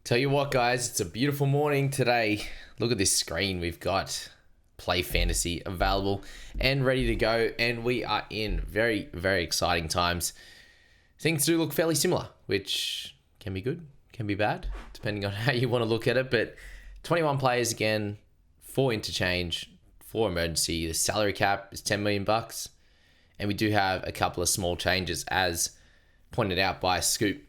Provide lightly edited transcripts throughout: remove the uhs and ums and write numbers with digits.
Tell you what, guys, it's a beautiful morning today. Look at this screen. We've got Play Fantasy available and ready to go, and we are in very, very exciting times. Things do look fairly similar, which can be good, can be bad, depending on how you want to look at it. But 21 players again, 4 interchange, 4 emergency. The salary cap is $10 million, and we do have a couple of small changes, as pointed out by Scoop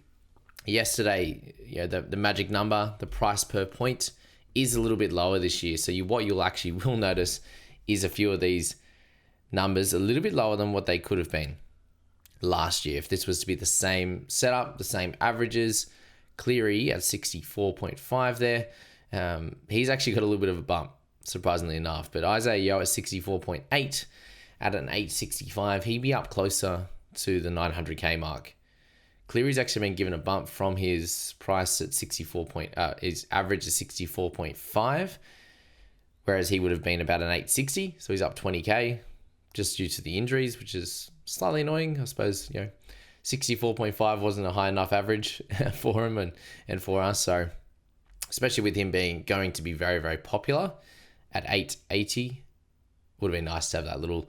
yesterday. The magic number, the price per point, is a little bit lower this year. So what you'll actually will notice is a few of these numbers a little bit lower than what they could have been last year. If this was to be the same setup, the same averages, Cleary at 64.5 there. He's actually got a little bit of a bump, surprisingly enough. But Isaiah Yeo at 64.8 at an 865. He'd be up closer to the 900k mark. Cleary's actually been given a bump from his price at his average is 64.5, whereas he would have been about an 860. So he's up 20k just due to the injuries, which is slightly annoying. I suppose, 64.5 wasn't a high enough average for him and for us. So especially with him going to be very, very popular at 880, would have been nice to have that little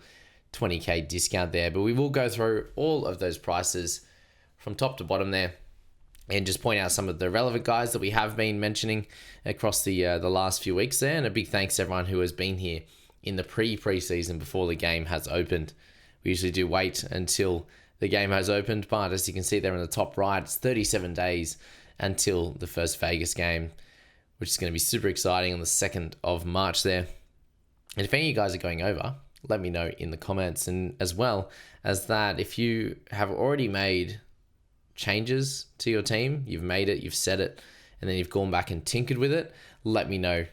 20k discount there. But we will go through all of those prices from top to bottom there, and just point out some of the relevant guys that we have been mentioning across the last few weeks there. And a big thanks to everyone who has been here in the pre-season before the game has opened. We usually do wait until the game has opened, but as you can see there in the top right, it's 37 days until the first Vegas game, which is going to be super exciting on the 2nd of March there. And if any of you guys are going over, let me know in the comments. And as well as that, if you have already made changes to your team, you've made it, you've set it, and then you've gone back and tinkered with it, let me know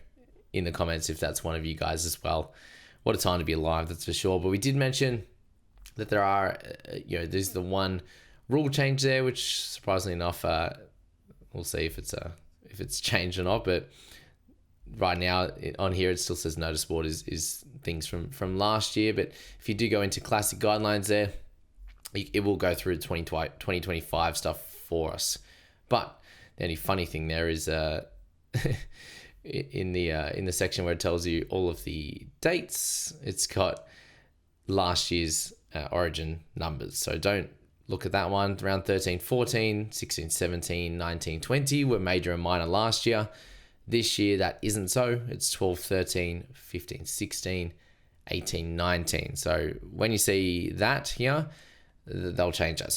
in the comments if that's one of you guys as well. What a time to be alive, that's for sure. But we did mention that there are, there's the one rule change there, which surprisingly enough, we'll see if it's changed or not. But right now on here, it still says notice board is things from last year. But if you do go into classic guidelines there, it will go through 2025 stuff for us. But the only funny thing there is in the section where it tells you all of the dates, it's got last year's origin numbers. So don't look at that one. Around 13, 14, 16, 17, 19, 20 were major and minor last year. This year, that isn't so. It's 12, 13, 15, 16, 18, 19. So when you see that here, they'll change that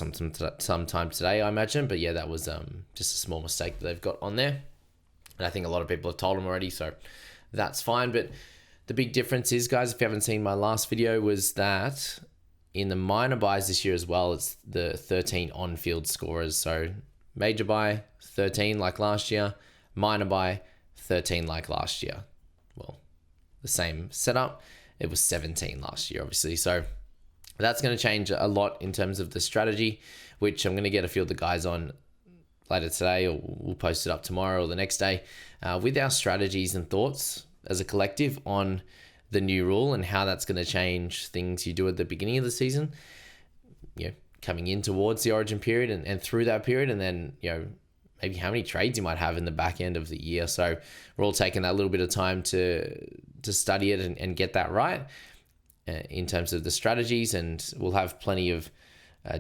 sometime today, I imagine. But yeah, that was just a small mistake that they've got on there. And I think a lot of people have told them already, so that's fine. But the big difference is, guys, if you haven't seen my last video, was that in the minor buys this year as well, it's the 13 on-field scorers. So major buy, 13 like last year. Minor buy, 13 like last year. Well, the same setup. It was 17 last year, obviously. So that's going to change a lot in terms of the strategy, which I'm going to get a few of the guys on later today, or we'll post it up tomorrow or the next day, with our strategies and thoughts as a collective on the new rule and how that's going to change things you do at the beginning of the season, coming in towards the origin period and through that period, and then, maybe how many trades you might have in the back end of the year. So we're all taking that little bit of time to study it and get that right in terms of the strategies, and we'll have plenty of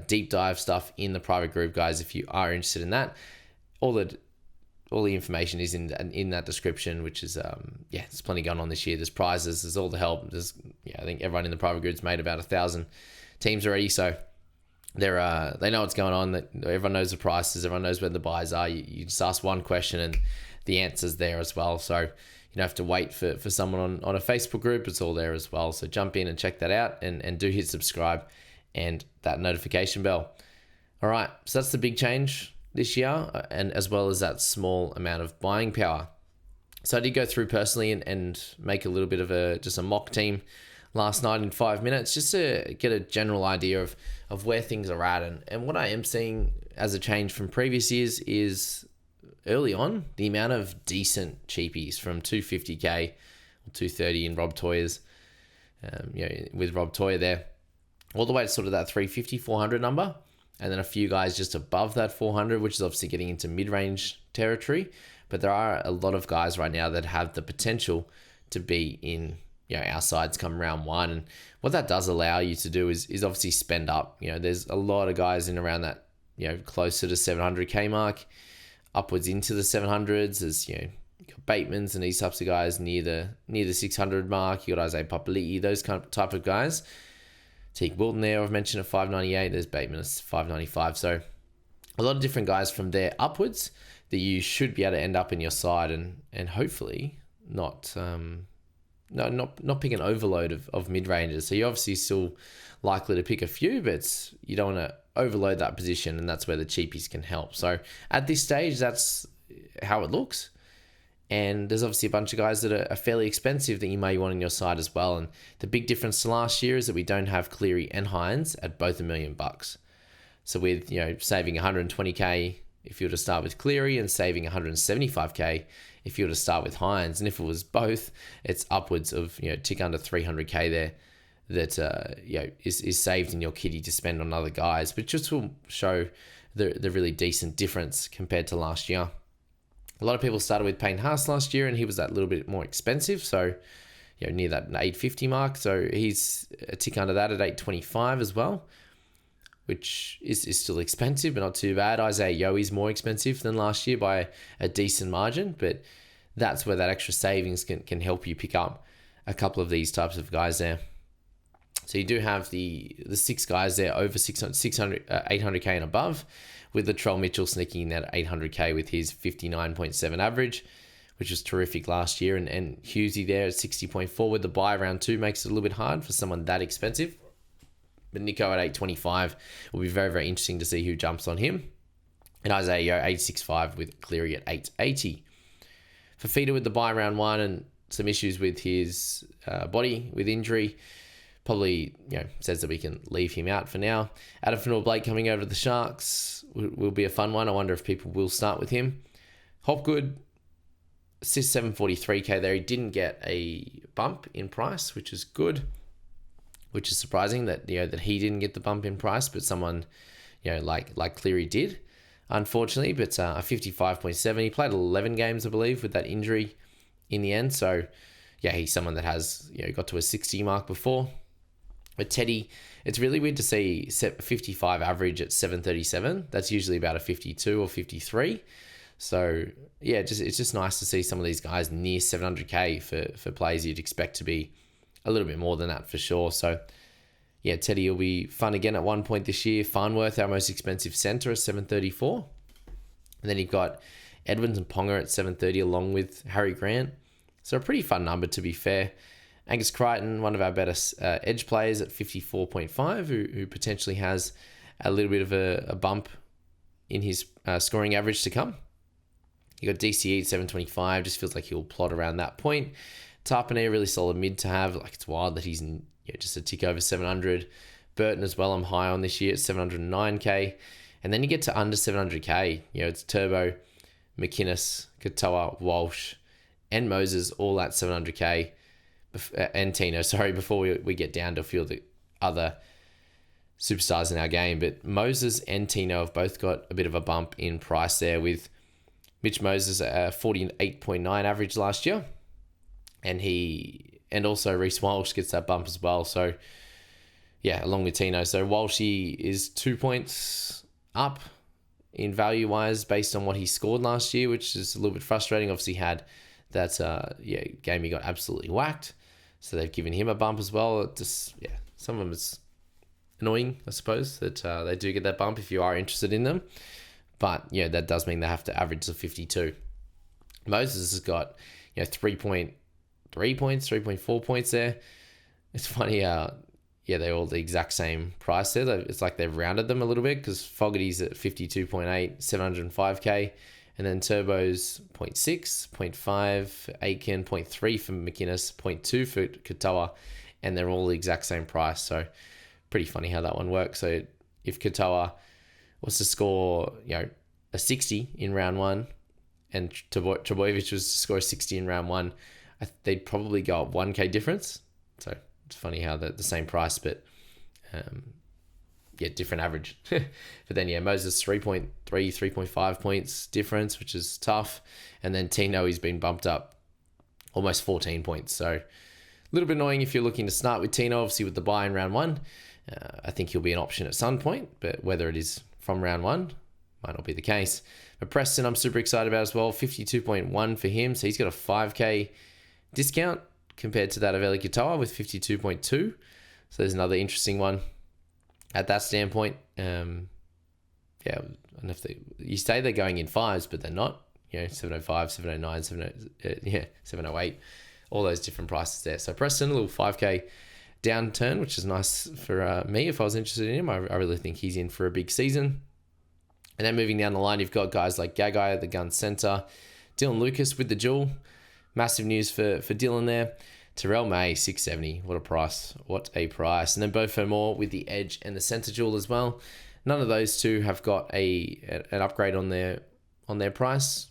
deep dive stuff in the private group, guys, if you are interested in that. All the information is in that description, which is there's plenty going on this year. There's prizes, there's all the help. I think everyone in the private group's made about 1,000 teams already, so they know what's going on. That everyone knows the prices, everyone knows where the buys are. You just ask one question and the answer's there as well. So you don't have to wait for someone on a Facebook group. It's all there as well. So jump in and check that out, and do hit subscribe and that notification bell. All right, so that's the big change this year, and as well as that small amount of buying power. So I did go through personally and make a little bit of just a mock team last night in 5 minutes, just to get a general idea of where things are at. And what I am seeing as a change from previous years is early on, the amount of decent cheapies from 250k or 230 in Rob Toyer's, with Rob Toyer there, all the way to sort of that 350, 400 number. And then a few guys just above that 400, which is obviously getting into mid-range territory, but there are a lot of guys right now that have the potential to be in, our sides come round one. And what that does allow you to do is obviously spend up. There's a lot of guys in around that, closer to 700k mark, upwards into the 700s. There's, you got Bateman's and these types of guys near the 600 mark. You got Isaiah Papali'i, those type of guys. Teague Wilton there, I've mentioned at 598. There's Bateman at 595. So a lot of different guys from there upwards that you should be able to end up in your side and hopefully not pick an overload of mid-rangers. So you're obviously still likely to pick a few, but you don't want to overload that position, and that's where the cheapies can help. So at this stage, that's how it looks. And there's obviously a bunch of guys that are fairly expensive that you may want on your side as well. And the big difference to last year is that we don't have Cleary and Hines at both $1 million. So with, saving 120k if you were to start with Cleary and saving 175k if you were to start with Hines. And if it was both, it's upwards of, tick under 300k there that, is saved in your kitty to spend on other guys, but just will show the really decent difference compared to last year. A lot of people started with Payne Haas last year, and he was that little bit more expensive. So, near that 850 mark. So he's a tick under that at 825 as well, which is still expensive, but not too bad. Isaiah Yeo is more expensive than last year by a decent margin, but that's where that extra savings can help you pick up a couple of these types of guys there. So you do have the 6 guys there over 800k and above, with Latrell Mitchell sneaking in at 800k with his 59.7 average, which was terrific last year. And Hughesy there at 60.4 with the buy round 2 makes it a little bit hard for someone that expensive. But Nico at 825 will be very, very interesting to see who jumps on him. And Isaiah Yeo 865 with Cleary at 880. Fafita with the buy round 1 and some issues with his body with injury. Probably, says that we can leave him out for now. Adam Fanua-Blake coming over to the Sharks will be a fun one. I wonder if people will start with him. Hopgood, assist 743k there. He didn't get a bump in price, which is good. Which is surprising that that he didn't get the bump in price, but someone like Cleary did, unfortunately. But a 55.7. He played 11 games, I believe, with that injury in the end. So he's someone that has got to a 60 mark before. But Teddy, it's really weird to see 55 average at 737. That's usually about a 52 or 53. So it's just nice to see some of these guys near 700k for players you'd expect to be a little bit more than that for sure. So Teddy will be fun again at one point this year. Farnworth, our most expensive centre, at 734. And then you've got Edmonds and Ponga at 730 along with Harry Grant. So a pretty fun number, to be fair. Angus Crichton, one of our better edge players at 54.5, who potentially has a little bit of a bump in his scoring average to come. You got DCE at 725, just feels like he'll plot around that point. Tarpanay, really solid mid to have. Like, it's wild that he's just a tick over 700. Burton as well, I'm high on this year at 709k. And then you get to under 700k. It's Turbo, McInnes, Katoa, Walsh, and Moses all at 700k. And Tino, before we get down to a few of the other superstars in our game. But Moses and Tino have both got a bit of a bump in price there, with Mitch Moses at a 48.9 average last year. And also Reece Walsh gets that bump as well. So, along with Tino. So Walshy is 2 points up in value-wise based on what he scored last year, which is a little bit frustrating. Obviously had that game he got absolutely whacked. So they've given him a bump as well. Some of them is annoying, I suppose, that they do get that bump if you are interested in them. But, that does mean they have to average the 52. Moses has got, 3.3 points, 3.4 points there. It's funny how, they're all the exact same price there. It's like they've rounded them a little bit, because Fogarty's at 52.8, 705k. And then Turbo's 0.6, 0.5, Aiken 0.3 for McInnes, 0.2 for Katoa, and they're all the exact same price. So pretty funny how that one works. So if Katoa was to score, a 60 in round 1, and Trebojevic was to score a 60 in round 1, they'd probably go up 1k difference. So it's funny how the same price, but different average. But then, Moses 3.3, 3.5 points difference, which is tough. And then Tino, he's been bumped up almost 14 points. So a little bit annoying if you're looking to start with Tino, obviously with the buy in round 1. I think he'll be an option at some point, but whether it is from round 1 might not be the case. But Preston, I'm super excited about as well. 52.1 for him. So he's got a 5K discount compared to that of Eli Katoa with 52.2. So there's another interesting one at that standpoint. And if you say they're going in 5s, but they're not. 705, 709, 708. All those different prices there. So Preston, a little 5K downturn, which is nice for me if I was interested in him. I really think he's in for a big season. And then moving down the line, you've got guys like Gagai, the gun center, Dylan Lucas with the duel. Massive news for Dylan there. Terrell May, 670. What a price. What a price. And then Beau Fermor with the edge and the center duel as well. None of those two have got an upgrade on their price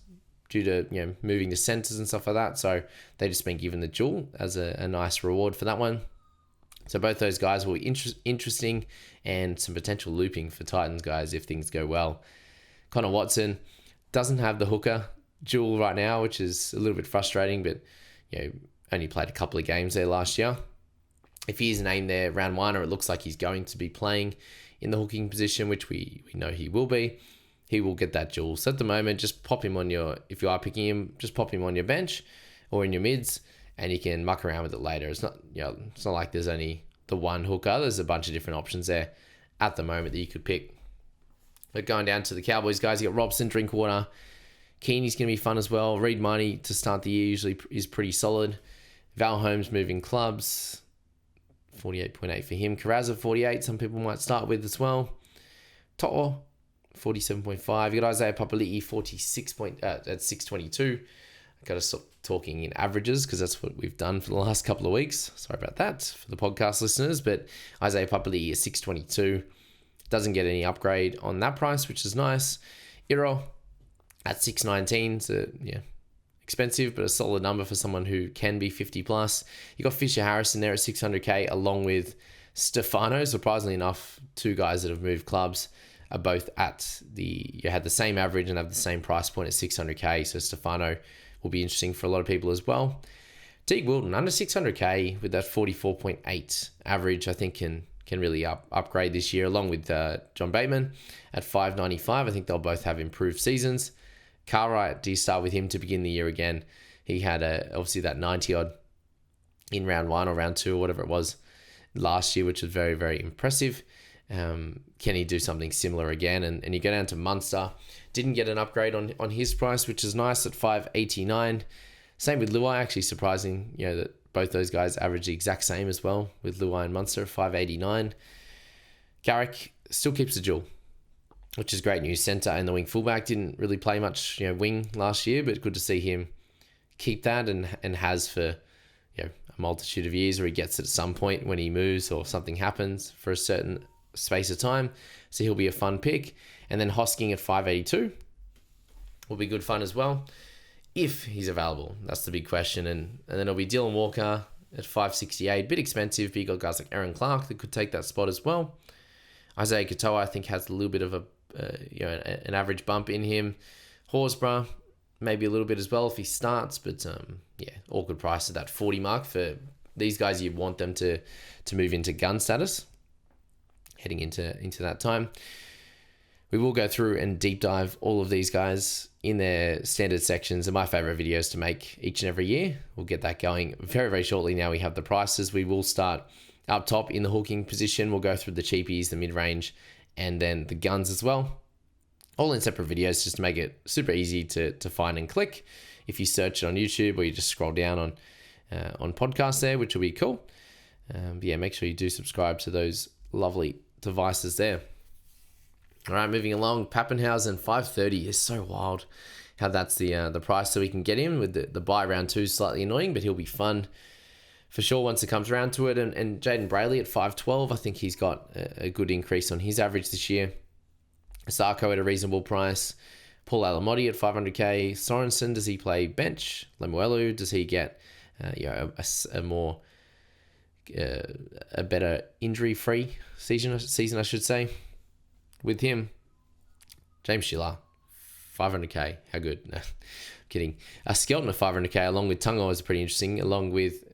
due to moving to centers and stuff like that. So they've just been given the duel as a nice reward for that one. So both those guys will be interesting and some potential looping for Titans guys if things go well. Connor Watson doesn't have the hooker duel right now, which is a little bit frustrating, but only played a couple of games there last year. If he is named there round 1, or it looks like he's going to be playing in the hooking position, which we know he will be, he will get that duel. So at the moment, just pop him on if you are picking him, just pop him on your bench or in your mids, and you can muck around with it later. It's not, it's not like there's only the one hooker. There's a bunch of different options there at the moment that you could pick. But going down to the Cowboys guys, you got Robson, Drinkwater, Keeney's going to be fun as well. Reed Marnie to start the year usually is pretty solid. Val Holmes moving clubs, 48.8 for him. Carrazza 48, some people might start with as well. To'o 47.5. You got Isaiah Papali'i 46 at 622. I got to stop talking in averages because that's what we've done for the last couple of weeks. Sorry about that for the podcast listeners, but Isaiah Papali'i is 622. Doesn't get any upgrade on that price, which is nice. Iro at 619, so expensive, but a solid number for someone who can be 50 plus. You got Fisher Harrison there at 600k, along with Stefano. Surprisingly enough, two guys that have moved clubs are both at you had the same average and have the same price point at 600k. So Stefano will be interesting for a lot of people as well. Teague Wilton under 600k with that 44.8 average, I think can really upgrade this year, along with John Bateman at 595. I think they'll both have improved seasons. Cartwright, do you start with him to begin the year again? He had obviously that 90 odd in round 1 or round 2 or whatever it was last year, which was very, very impressive. Can he do something similar again? And you go down to Munster, didn't get an upgrade on his price, which is nice at 589. Same with Luai, actually surprising, that both those guys average the exact same as well, with Luai and Munster at 589. Garrick still keeps the duel, which is great news. Centre and the wing fullback didn't really play much, wing last year, but good to see him keep that and has for, a multitude of years, or he gets it at some point when he moves or something happens for a certain space of time. So he'll be a fun pick. And then Hosking at 582 will be good fun as well, if he's available. That's the big question. And then it'll be Dylan Walker at 568, bit expensive, but you got guys like Aaron Clark that could take that spot as well. Isaiah Katoa, I think, has a little bit of an average bump in him. Horsburgh, maybe a little bit as well if he starts, but all good price at that 40 mark for these guys. You want them to move into gun status heading into that time. We will go through and deep dive all of these guys in their standard sections. And my favorite videos to make each and every year. We'll get that going very, very shortly. Now we have the prices. We will start up top in the hooking position. We'll go through the cheapies, the mid-range, and then the guns as well. All in separate videos just to make it super easy to find and click. If you search it on YouTube or you just scroll down on podcasts there, which will be cool. Make sure you do subscribe to those lovely devices there. All right, moving along. Pappenhausen 530 is so wild how that's the price so we can get him with the buy round 2 is slightly annoying, but he'll be fun for sure once it comes around to it. And Jaden Brayley at 512, I think he's got a good increase on his average this year. Sarko at a reasonable price. Paul Alamotti at 500k. Sorensen, does he play bench? Lemuelu, does he get a more a better injury-free season, I should say. With him, James Schiller, 500k. How good? No, kidding. Skelton at 500k, along with Tungo is pretty interesting, along with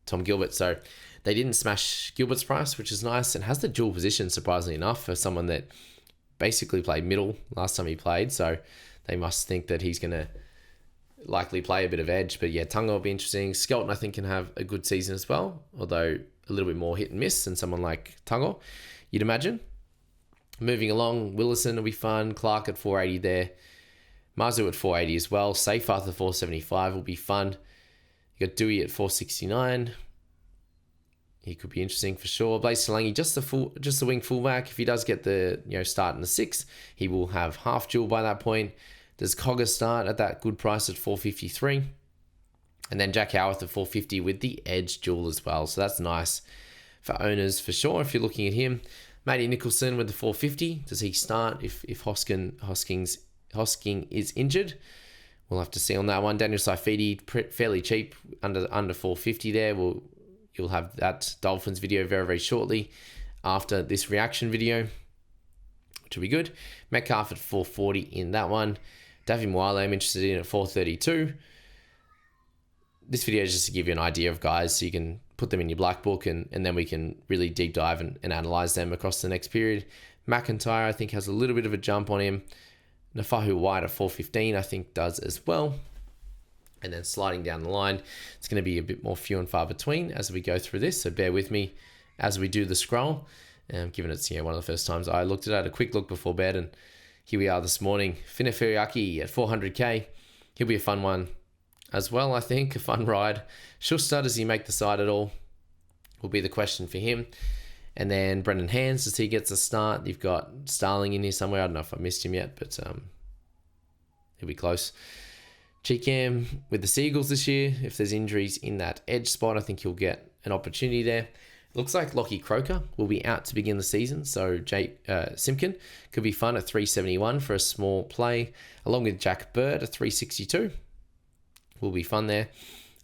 Tom Gilbert. So they didn't smash Gilbert's price, which is nice, and has the dual position, surprisingly enough, for someone that basically played middle last time he played. So they must think that he's going to likely play a bit of edge. But yeah, Tungo will be interesting. Skelton, I think, can have a good season as well, although a little bit more hit and miss than someone like Tungo, you'd imagine. Moving along, Willison will be fun. Clark at 480 there. Marzu at 480 as well. Seyfarth at 475 will be fun. You got Dewey at 469. He could be interesting for sure. Blaze Solangi, just the wing fullback. If he does get the start in the 6, he will have half dual by that point. Does Cogger start at that good price at 453? And then Jack Howarth at 450 with the edge dual as well. So that's nice for owners for sure. If you're looking at him, Matty Nicholson with the 450. Does he start if Hosking is injured? We'll have to see on that one. Daniel Saifidi, fairly cheap, under 450 there. You'll have that Dolphins video very, very shortly after this reaction video, which will be good. Metcalf at 440 in that one. Davy Moale I'm interested in at 432. This video is just to give you an idea of guys so you can put them in your black book and then we can really deep dive and analyze them across the next period. McIntyre, I think, has a little bit of a jump on him. Nafahu White at 415, I think, does as well. And then sliding down the line, it's going to be a bit more few and far between as we go through this. So bear with me as we do the scroll. Given it's one of the first times I looked at it, I had a quick look before bed, and here we are this morning. Fineferiaki at 400k. He'll be a fun one as well, I think. A fun ride. Schuster, does he make the side at all? Will be the question for him. And then Brendan Hands, does he get a start? You've got Starling in here somewhere. I don't know if I missed him yet, but he'll be close. Cheekam with the Seagulls this year. If there's injuries in that edge spot, I think he'll get an opportunity there. Looks like Lockie Croker will be out to begin the season, so Simpkin could be fun at 371 for a small play, along with Jack Bird at 362. Will be fun there.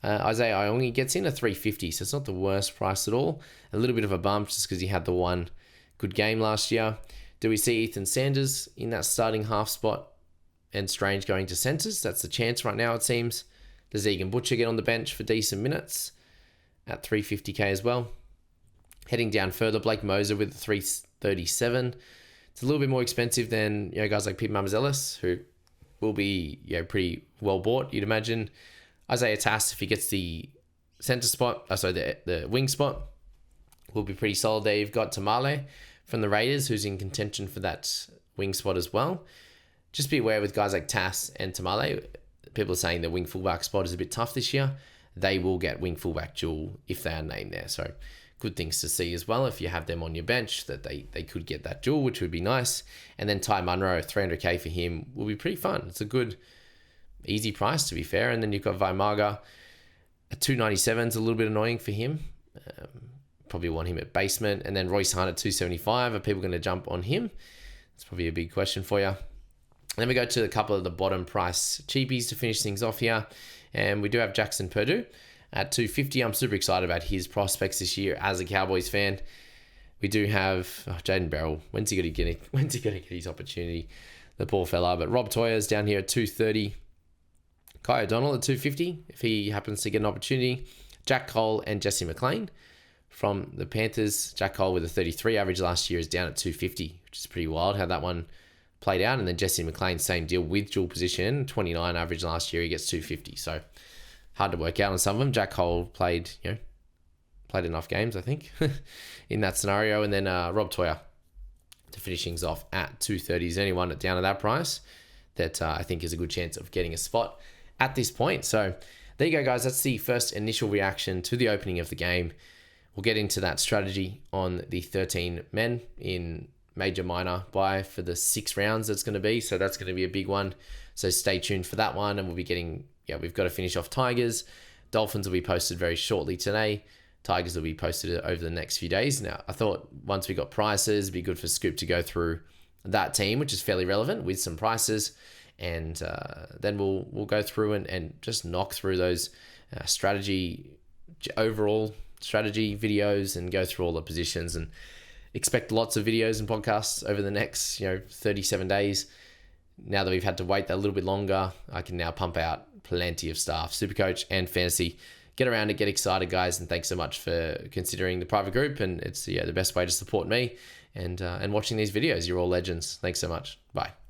Isaiah Iongi gets in at 350, so it's not the worst price at all. A little bit of a bump just because he had the one good game last year. Do we see Ethan Sanders in that starting half spot and Strange going to centres? That's the chance right now, it seems. Does Egan Butcher get on the bench for decent minutes at 350k as well? Heading down further, Blake Moser with the 337. It's a little bit more expensive than guys like Pete Mamzellis, who will be pretty well bought, you'd imagine. Isaiah Tass, if he gets the centre spot, the wing spot, will be pretty solid there. You've got Tamale from the Raiders, who's in contention for that wing spot as well. Just be aware with guys like Tass and Tamale, people are saying the wing fullback spot is a bit tough this year. They will get wing fullback dual if they are named there. So good things to see as well. If you have them on your bench, that they could get that dual, which would be nice. And then Ty Munro, 300k for him, will be pretty fun. It's a good, easy price, to be fair. And then you've got Vaimaga at 297. It's a little bit annoying for him. Probably want him at basement. And then Royce Hunt at 275. Are people going to jump on him? That's probably a big question for you. Then we go to a couple of the bottom price cheapies to finish things off here. And we do have Jackson Purdue at 250. I'm super excited about his prospects this year as a Cowboys fan. We do have Jaden Barrell. When's he going to get his opportunity? The poor fella. But Rob Toyer's down here at 230. Kai O'Donnell at 250 if he happens to get an opportunity. Jack Cole and Jesse McLean from the Panthers. Jack Cole with a 33 average last year is down at 250, which is pretty wild how that one played out. And then Jesse McLean, same deal with dual position, 29 average last year, he gets 250. So hard to work out on some of them. Jack Cole played enough games, I think, in that scenario. And then Rob Toyer to finish things off at 230. Is anyone down at that price that I think is a good chance of getting a spot at this point? So there you go, guys. That's the first initial reaction to the opening of the game. We'll get into that strategy on the 13 men in major minor buy for the 6 rounds that's going to be. So that's going to be a big one. So stay tuned for that one. And we'll be getting, we've got to finish off Tigers. Dolphins will be posted very shortly today. Tigers will be posted over the next few days. Now, I thought once we got prices, it'd be good for Scoop to go through that team, which is fairly relevant, with some prices. And then we'll go through and just knock through those strategy overall strategy videos and go through all the positions, and expect lots of videos and podcasts over the next 37 days. Now that we've had to wait a little bit longer, I can now pump out plenty of stuff, Supercoach and fantasy. Get around it, get excited, guys, and thanks so much for considering the private group. And it's the best way to support me and watching these videos. You're all legends. Thanks so much. Bye.